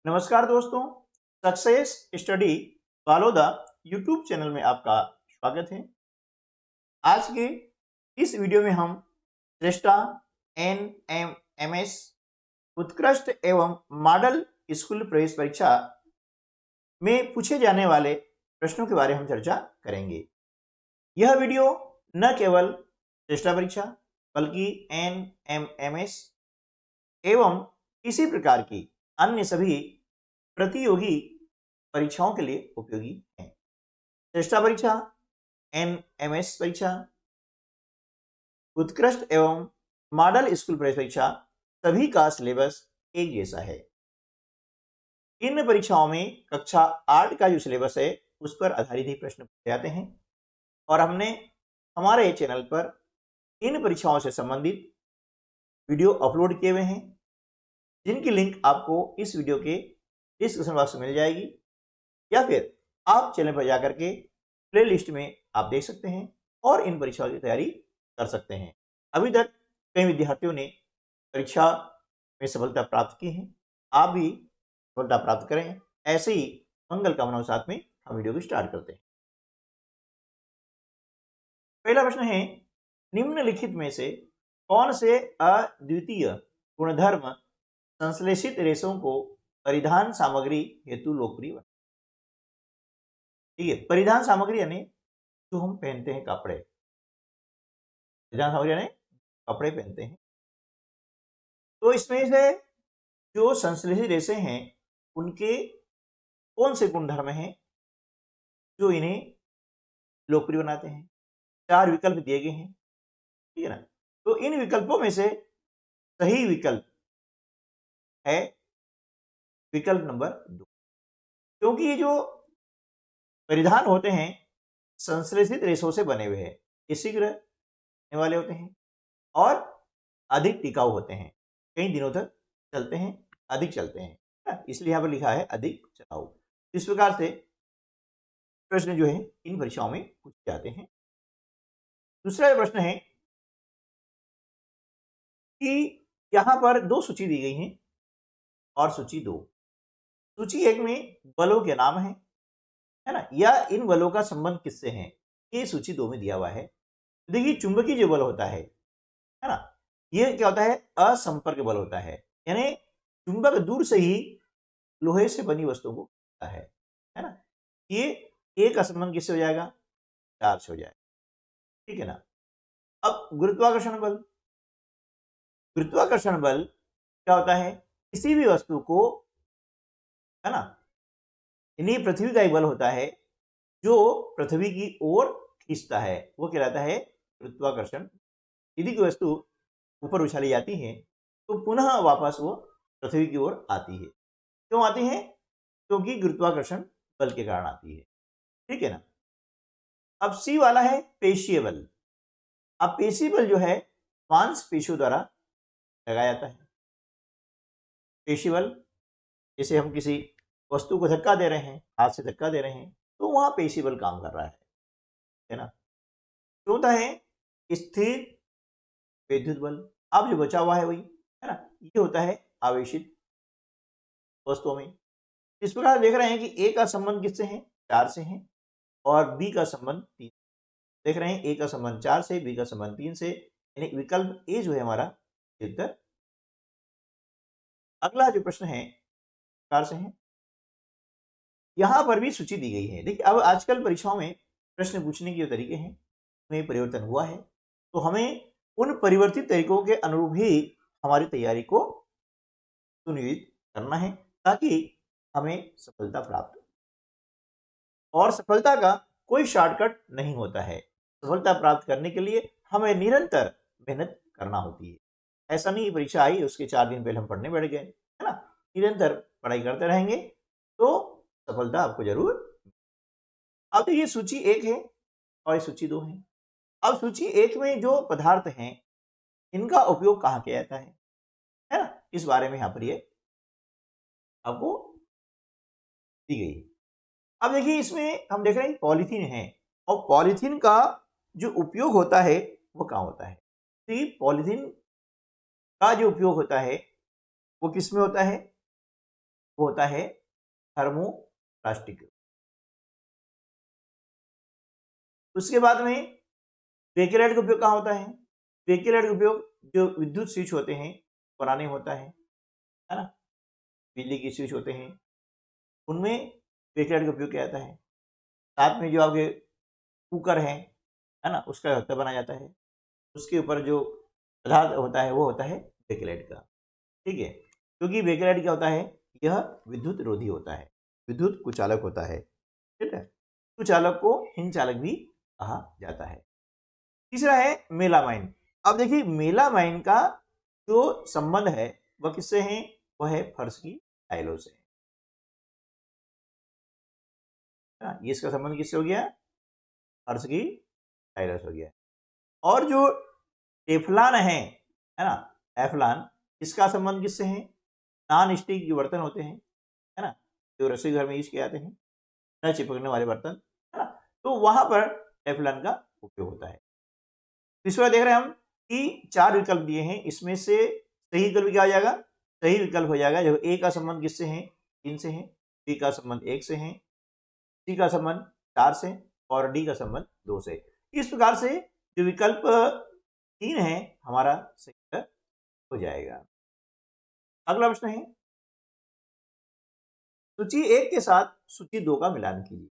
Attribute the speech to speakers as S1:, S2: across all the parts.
S1: नमस्कार दोस्तों, success study Baloda YouTube channel में आपका स्वागत है। आज के इस वीडियो में हम श्रेष्ठा NMMS उत्कृष्ट एवं मॉडल स्कूल प्रवेश परीक्षा में पूछे जाने वाले प्रश्नों के बारे में हम चर्चा करेंगे। यह वीडियो न केवल श्रेष्ठा परीक्षा बल्कि NMMS एवं इसी प्रकार की अन्य सभी प्रतियोगी परीक्षाओं के लिए उपयोगी है। श्रेष्ठा परीक्षा, NMS परीक्षा, उत्कृष्ट एवं मॉडल स्कूल प्रवेश परीक्षा सभी का सिलेबस एक जैसा है। इन परीक्षाओं में कक्षा 8 का जो सिलेबस है उस पर आधारित ही प्रश्न पूछे जाते हैं और हमने हमारे चैनल पर इन परीक्षाओं से संबंधित वीडियो अपलोड किए हुए हैं, जिनकी लिंक आपको इस वीडियो के डिस्क्रिप्शन बॉक्स में मिल जाएगी या फिर आप चैनल पर जाकर के प्लेलिस्ट में आप देख सकते हैं और इन परीक्षाओं की तैयारी कर सकते हैं। अभी तक कई विद्यार्थियों ने परीक्षा में सफलता प्राप्त की है, आप भी सफलता प्राप्त करें। ऐसे ही मंगल कामनाओं के साथ में हम वीडियो को स्टार्ट करते हैं। पहला प्रश्न है, निम्नलिखित में से कौन से अद्वितीय गुणधर्म संश्लेषित रेशों को परिधान सामग्री हेतु लोकप्रिय बना? ठीक है, परिधान सामग्री यानी जो हम पहनते हैं कपड़े, परिधान सामग्री यानी कपड़े पहनते हैं। तो इसमें से जो संश्लेषित रेशे हैं उनके कौन से गुणधर्म हैं जो इन्हें लोकप्रिय बनाते हैं? 4 विकल्प दिए गए हैं, ठीक है ना। तो इन विकल्पों में से सही विकल्प है विकल्प नंबर 2, क्योंकि ये जो परिधान होते हैं संश्लेषित रेशों से बने हुए हैं, ये शीघ्र रहने वाले होते हैं और अधिक टिकाऊ होते हैं, कई दिनों तक चलते हैं, अधिक चलते हैं, इसलिए यहाँ पर लिखा है अधिक टिकाऊ। इस प्रकार से प्रश्न जो है इन परीक्षाओं में पूछे जाते हैं। दूसरा प्रश्न है कि यहाँ पर 2 सूची दी गई हैं और सूची 2। सूची 1 में बलों के नाम है ना, या इन बलों का संबंध किससे है, ये सूची 2 में दिया हुआ है। देखिए, चुंबकीय जो बल होता है ना, ये क्या होता है? असंपर्क बल होता है, यानी चुंबक दूर से ही लोहे से बनी वस्तुओं को खींचता है ना। ये एक का संबंध किससे हो जाएगा? चार्ज से हो जाएगा, ठीक है ना। अब गुरुत्वाकर्षण बल, गुरुत्वाकर्षण बल क्या होता है? किसी भी वस्तु को, है ना, यानी पृथ्वी का एक बल होता है जो पृथ्वी की ओर खींचता है, वो कहलाता है गुरुत्वाकर्षण। यदि कोई वस्तु ऊपर उछाली जाती है तो पुनः वापस वो पृथ्वी की ओर आती है। क्यों आती है? क्योंकि गुरुत्वाकर्षण बल के कारण आती है, ठीक है ना। अब सी वाला है पेशीय बल। अब पेशीय बल जो है मांसपेशियों द्वारा लगाया जाता है। पेशीय बल, जैसे हम किसी वस्तु को धक्का दे रहे हैं, हाथ से धक्का दे रहे हैं, तो वहां पेशीय बल काम कर रहा है ना। चौथा है स्थिर विद्युत बल। अब जो बचा हुआ है वही, है ना, ये होता है आवेशित वस्तुओं में। इस प्रकार देख रहे हैं कि ए का संबंध किससे है? 4 से है और बी का संबंध 3। देख रहे हैं ए का संबंध 4 से, बी का संबंध 3 से, यानी विकल्प ए जो है हमारा उत्तर। अगला जो प्रश्न है 4 से है, यहां पर भी सूची दी गई है। देखिए, अब आजकल परीक्षाओं में प्रश्न पूछने के जो तरीके हैं में परिवर्तन हुआ है, तो हमें उन परिवर्तित तरीकों के अनुरूप ही हमारी तैयारी को सुनियोजित करना है ताकि हमें सफलता प्राप्त हो। और सफलता का कोई शॉर्टकट नहीं होता है। सफलता प्राप्त करने के लिए हमें निरंतर मेहनत करना होती है। ऐसा नहीं परीक्षा आई उसके 4 दिन पहले हम पढ़ने बैठ गए, है ना। निरंतर पढ़ाई करते रहेंगे तो सफलता आपको जरूर। अब ये सूची 1 है और ये सूची 2 है। अब सूची 1 में जो पदार्थ हैं इनका उपयोग कहाँ किया जाता है ना, इस बारे में यहाँ पर ये आपको दी गई है। अब देखिए, इसमें हम देख रहे हैं पॉलीथीन है और पॉलीथीन का जो उपयोग होता है वो कहाँ होता है? तो पॉलीथीन का जो उपयोग होता है वो किस में होता है? वो होता है थर्मोप्लास्टिक। उसके बाद में बेकेलाइट का उपयोग कहाँ होता है? बेकेलाइट का उपयोग जो विद्युत स्विच होते हैं बनाने होता है ना, बिजली की स्विच होते हैं उनमें बेकेलाइट का उपयोग किया जाता है। साथ में जो आपके कुकर है ना, उसका होता बनाया जाता है, उसके ऊपर जो पदार्थ होता है वो होता है बेकेलाइट का। ठीक है, क्योंकि बेकेलाइट क्या होता है, यह विद्युत रोधी होता है, विद्युत कुचालक होता है। ठीक है, कुचालक को हिमचालक भी कहा जाता है। तीसरा है मेलामाइन। अब देखिए मेलामाइन का जो संबंध है वह किससे है? वह है फर्श की टाइलों से। ये इसका संबंध किससे हो गया? फर्श की टाइलों से हो गया। और जो टेफ्लॉन है ना, टेफ्लॉन, इसका संबंध किससे है? नॉन स्टिक जो बर्तन होते हैं है ना, जो रसोई घर में यूज किए जाते हैं, न चिपकने वाले बर्तन है ना, तो वहां पर टेफ्लॉन का उपयोग होता है। इस बार देख रहे हैं हम कि 4 विकल्प दिए हैं, इसमें से सही विकल्प क्या हो जाएगा? सही विकल्प हो जाएगा जब ए का संबंध किससे है? 3 से है, बी का संबंध 1 से है, सी का संबंध 4 से और डी का संबंध 2 से। इस प्रकार से जो विकल्प 3 है हमारा सही उत्तर हो जाएगा। अगला प्रश्न है सूची 1 के साथ सूची 2 का मिलान कीजिए।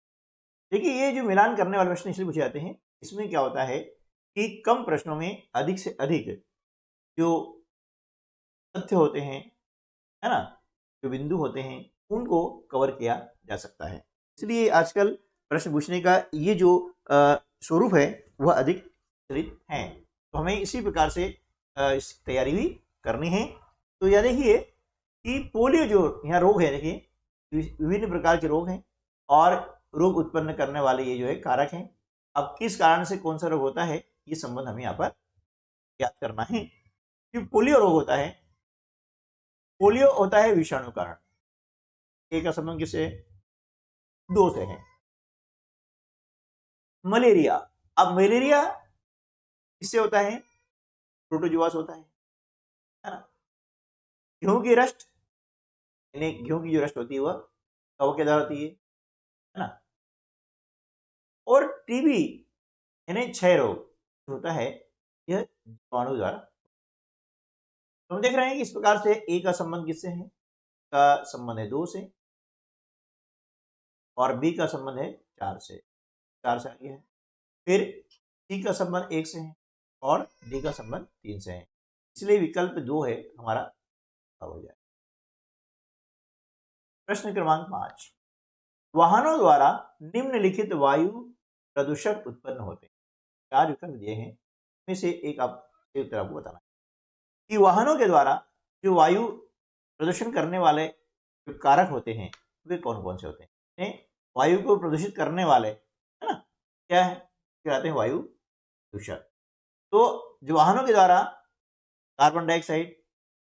S1: देखिए ये जो मिलान करने वाले प्रश्न इसलिए पूछे जाते हैं, इसमें क्या होता है कि कम प्रश्नों में अधिक से अधिक जो तथ्य होते हैं है ना, जो बिंदु होते हैं उनको कवर किया जा सकता है। इसलिए आजकल प्रश्न पूछने का ये जो स्वरूप है वह अधिक प्रचलित है, तो हमें इसी प्रकार से इस तैयारी भी करनी है। तो याद रखिए कि पोलियो जो यहाँ रोग है, देखिए विभिन्न प्रकार के रोग हैं और रोग उत्पन्न करने वाले ये जो है कारक हैं। अब किस कारण से कौन सा रोग होता है ये संबंध हमें यहाँ पर याद करना है। कि पोलियो रोग होता है, पोलियो होता है विषाणु कारण। ए का संबंध किससे? 2 से है। मलेरिया, अब मलेरिया किससे होता है? प्रोटोजुआ से होता है ना। गेहूं की रस्ट, यानी गेहूं की जो रस्ट होती है वह कवक के द्वारा होती है ना। और टीबी यानी क्षय रोग होता है, यह जीवाणु द्वारा। तो हम देख रहे हैं कि इस प्रकार से ए का संबंध किससे है? का संबंध है 2 से और बी का संबंध है 4 से, 4 से आगे है। फिर सी का संबंध 1 से है और डी का संबंध 3 से है, इसलिए विकल्प 2 है हमारा हो जाए। प्रश्न क्रमांक 5, वाहनों द्वारा निम्नलिखित वायु प्रदूषक उत्पन्न होते हैं। 4 विकल्प दिए हैं, इनमें से एक उत्तर आपको बताना है कि वाहनों के द्वारा जो वायु प्रदूषण करने वाले जो कारक होते हैं वे कौन कौन से होते हैं? वायु को प्रदूषित करने वाले है ना, क्या है? कहलाते हैं वायु दूषक। तो जो वाहनों के द्वारा कार्बन डाइऑक्साइड,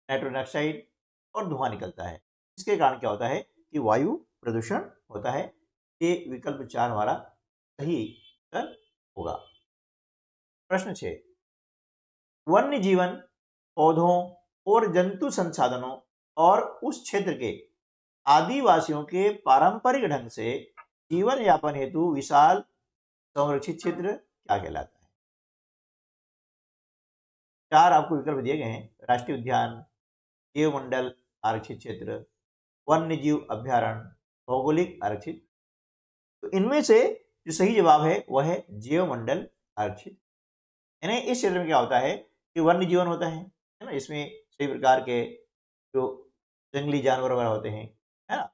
S1: नाइट्रोजन ऑक्साइड और धुआं निकलता है, इसके कारण क्या होता है कि वायु प्रदूषण होता है। ये विकल्प 4 हमारा सही उत्तर होगा। प्रश्न 6, वन्य जीवन, पौधों और जंतु संसाधनों और उस क्षेत्र के आदिवासियों के पारंपरिक ढंग से जीवन यापन हेतु विशाल संरक्षित क्षेत्र क्या कहलाता है? 4 आपको विकल्प दिए गए हैं, राष्ट्रीय उद्यान, जीवमंडल आरक्षित क्षेत्र, वन्य जीव अभ्यारण्य, भौगोलिक आरक्षित। तो इनमें से जो सही जवाब है वह है जीवमंडल आरक्षित। यानी इस क्षेत्र में क्या होता है कि वन्य जीवन होता है ना, इसमें सभी प्रकार के जो जंगली जानवर वगैरह होते हैं है ना,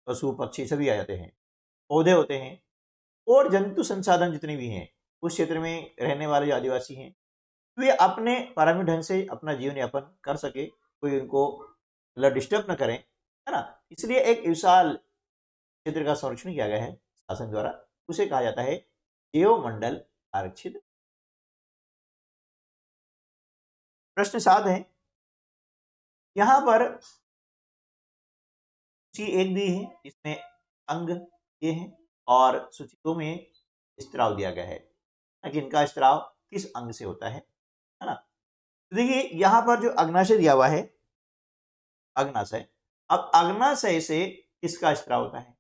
S1: पशु पक्षी सभी आ जाते हैं, पौधे होते हैं और जंतु संसाधन जितने भी हैं उस क्षेत्र में रहने वाले जो आदिवासी हैं वे अपने पारंपरिक ढंग से अपना जीवन यापन कर सके, कोई उनको डिस्टर्ब न करें है ना, इसलिए एक विशाल क्षेत्र का संरक्षण किया गया है शासन द्वारा, उसे कहा जाता है जीवमंडल आरक्षित। प्रश्न 7 है, यहां पर सूची 1 दी है, इसमें अंग ये हैं और सूची 2 में स्त्राव दिया गया है कि इनका स्त्राव किस अंग से होता है ना। तो देखिए यहां पर जो अग्नाशय दिया हुआ है, अग्नाशय, अब अग्नाशय से किसका स्त्राव होता है?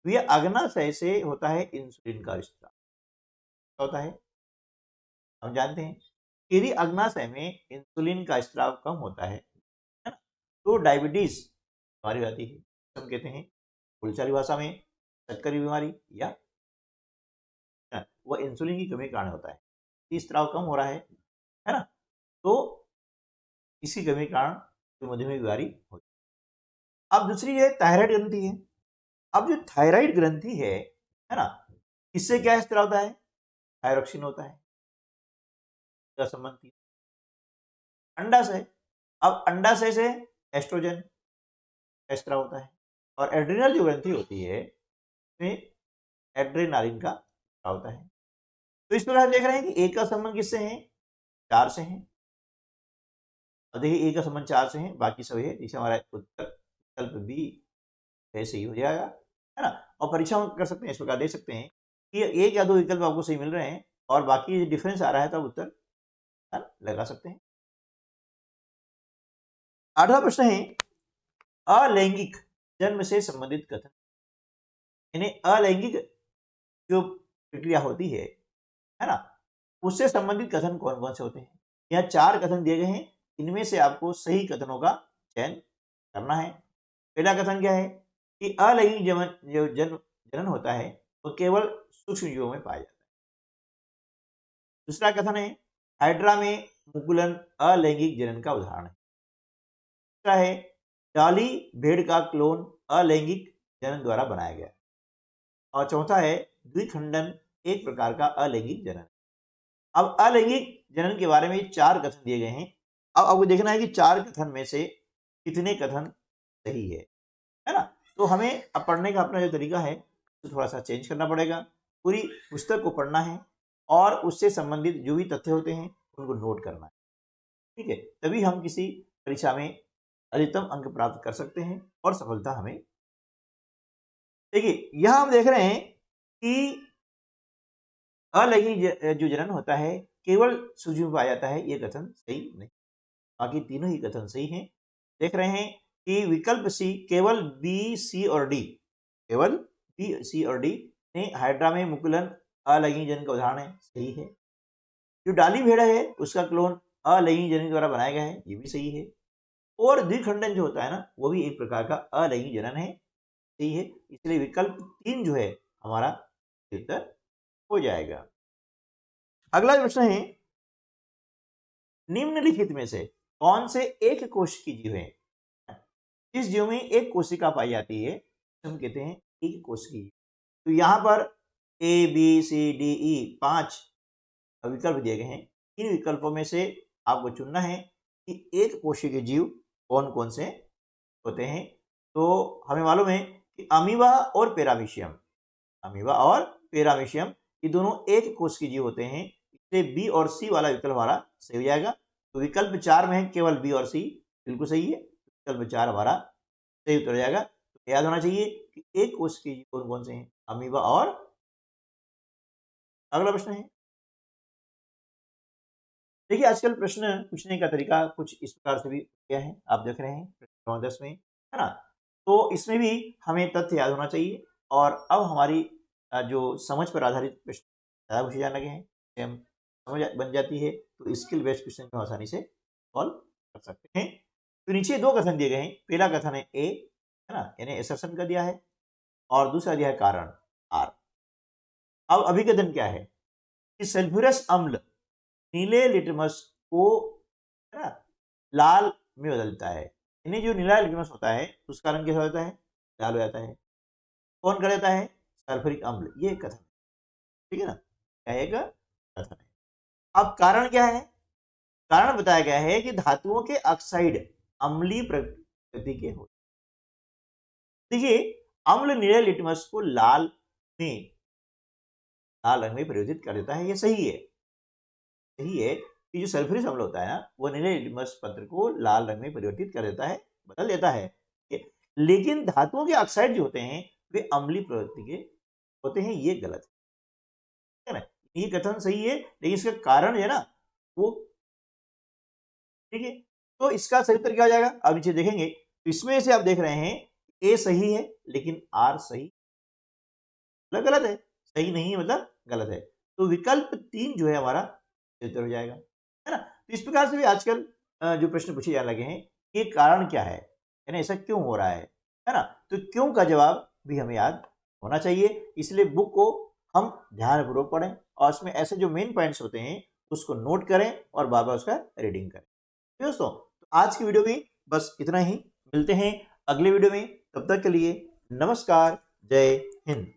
S1: तो ये अग्नाशय से होता है इंसुलिन का स्त्राव होता है। हम जानते हैं यदि अग्नाशय में इंसुलिन का स्त्राव कम होता है ना, तो डायबिटीज बीमारी हो जाती है। हम कहते हैं बोलचाली भाषा में शक्कर की बीमारी या वह इंसुलिन की कमी के कारण होता है। स्त्राव कम हो रहा है ना, तो इसी कमी के कारण मधुमेह बीमारी होती है। अब दूसरी है थायराइड ग्रंथि है। अब जो थायराइड ग्रंथि है ना, इससे क्या स्त्राव होता है? थायरोक्सिन होता है का संबंध थी। अंडाशय, अब अंडाशय से एस्ट्रोजन का स्त्राव होता है। और एड्रिनल जो ग्रंथि होती है उसमें एड्रेनालिन का स्त्राव होता है। तो इस प्रकार देख रहे हैं कि ए का संबंध किससे है? 4 से है। और देखिए ए का संबंध 4 से है, बाकी सब है। इसे हमारा उत्तर विकल्प बी ऐसे ही हो जाएगा, है ना। और परीक्षा में कर सकते हैं, इस प्रकार देख सकते हैं कि एक या दो विकल्प आपको सही मिल रहे हैं और बाकी डिफरेंस आ रहा है, तो आप उत्तर लगा सकते हैं। 8वां प्रश्न है अलैंगिक जन्म से संबंधित कथन। यानी अलैंगिक जो प्रक्रिया होती है ना, उससे संबंधित कथन कौन कौन से होते हैं? यहाँ 4 कथन दिए गए हैं, इनमें से आपको सही कथनों का चयन करना है। पहला कथन क्या है कि अलैंगिक जो जनन होता है वो केवल सूक्ष्म जीवों में पाया जाता है। दूसरा कथन है हाइड्रा में मुकुलन अलैंगिक जनन का उदाहरण है। तीसरा है डाली भेड़ का क्लोन अलैंगिक जनन द्वारा बनाया गया। और चौथा है द्विखंडन एक प्रकार का अलैंगिक जनन। अब अलैंगिक जनन के बारे में 4 कथन दिए गए हैं। अब आपको देखना है कि 4 कथन में से कितने कथन सही है ना। तो हमें अब पढ़ने का अपना जो तरीका है तो थोड़ा सा चेंज करना पड़ेगा। पूरी पुस्तक को पढ़ना है और उससे संबंधित जो भी तथ्य होते हैं उनको नोट करना है, ठीक है। तभी हम किसी परीक्षा में अधिकतम अंक प्राप्त कर सकते हैं और सफलता हमें। देखिए यहां हम देख रहे हैं कि अलैंगिक जो जनन होता है केवल सूजी में पाया जाता है, ये कथन सही नहीं। बाकी तीनों ही कथन सही हैं। देख रहे हैं कि विकल्प सी केवल बी, सी और डी, केवल बी, सी और डी ने हाइड्रा में मुकुलन अलैंगिक जनन का उदाहरण है, सही है। जो डाली भेड़ा है उसका क्लोन अलैंगिक जनन द्वारा बनाया गया है, ये भी सही है। और द्विखंडन जो होता है ना, वो भी एक प्रकार का अलैंगिक जनन है, सही है। इसलिए विकल्प 3 जो है हमारा उत्तर हो जाएगा। अगला प्रश्न है निम्नलिखित में से कौन से एक कोश की जीव है? इस जीव में एक कोशिका पाई जाती है, हम कहते हैं एक कोश की। तो यहां पर A B C D E 5 विकल्प दिए गए हैं। इन विकल्पों में से आपको चुनना है कि एक कोशिका के जीव कौन कौन से होते हैं। तो हमें मालूम है कि अमीबा और पैरामीशियम, अमीबा और पैरामीशियम ये दोनों एक कोश की जीव होते हैं। इसलिए बी और सी वाला विकल्प हमारा सही हो जाएगा। तो विकल्प 4 में है केवल बी और सी, बिल्कुल सही है। विकल्प 4 हमारा सही उत्तर हो जाएगा। तो याद होना चाहिए कि एक कोश की जीव कौन कौन से हैं, अमीबा और। अगला प्रश्न है, देखिए आजकल प्रश्न पूछने का तरीका कुछ इस प्रकार से भी किया है, आप देख रहे हैं 10 में, है ना। तो इसमें भी हमें तथ्य याद होना चाहिए। और अब हमारी जो समझ पर आधारित प्रश्न ज़्यादा पूछे जाने लगे हैं, हम समझ बन जाती है, तो स्किल बेस्ड क्वेश्चन को आसानी से सॉल्व कर सकते हैं। तो नीचे 2 कथन दिए गए हैं। पहला कथन है ए, है ना, यानी एसर्शन कर दिया है, और दूसरा दिया है कारण आर। अब अभिकथन क्या है कि सल्फ्यूरस अम्ल नीले लिटमस को, है ना, लाल में बदलता है। यानी जो नीला लिटमस होता है उसका रंग कैसा होता है? लाल हो जाता है। कौन कर देता है? सल्फ्यूरिक अम्ल। ये एक कथन, ठीक है ना, क्या एक कथन है। अब कारण क्या है? कारण बताया गया है कि धातुओं के ऑक्साइड अम्लीय प्रकृति के होते। देखिए अम्ल नीले लिटमस को लाल रंग में परिवर्तित कर देता है, ये सही है। सही है कि जो सल्फ्यूरिक अम्ल होता है ना, वो नीले लिटमस पत्र को लाल रंग में परिवर्तित कर देता है, बदल देता है। लेकिन धातुओं के ऑक्साइड जो होते हैं वे अम्लीय प्रवृत्ति के होते हैं, ये गलत है ना। ये कथन सही है, लेकिन इसका कारण है ना वो, ठीक है। तो इसका सही उत्तर क्या हो जाएगा? अब नीचे देखेंगे तो इसमें से आप देख रहे हैं ए सही है लेकिन आर सही मतलब गलत है, सही नहीं है मतलब गलत है। तो विकल्प 3 जो है हमारा उत्तर हो जाएगा, है ना। तो इस प्रकार से भी आजकल जो प्रश्न पूछे जाने लगे हैं कि कारण क्या है ना, ऐसा क्यों हो रहा है ना। तो क्यों का जवाब भी हमें याद होना चाहिए, इसलिए बुक को हम ध्यानपूर्वक पढ़ें और उसमें ऐसे जो मेन पॉइंट्स होते हैं उसको नोट करें और बार बार उसका रीडिंग करें। दोस्तों तो आज की वीडियो में बस इतना ही, मिलते हैं अगले वीडियो में, तब तक के लिए नमस्कार, जय हिंद।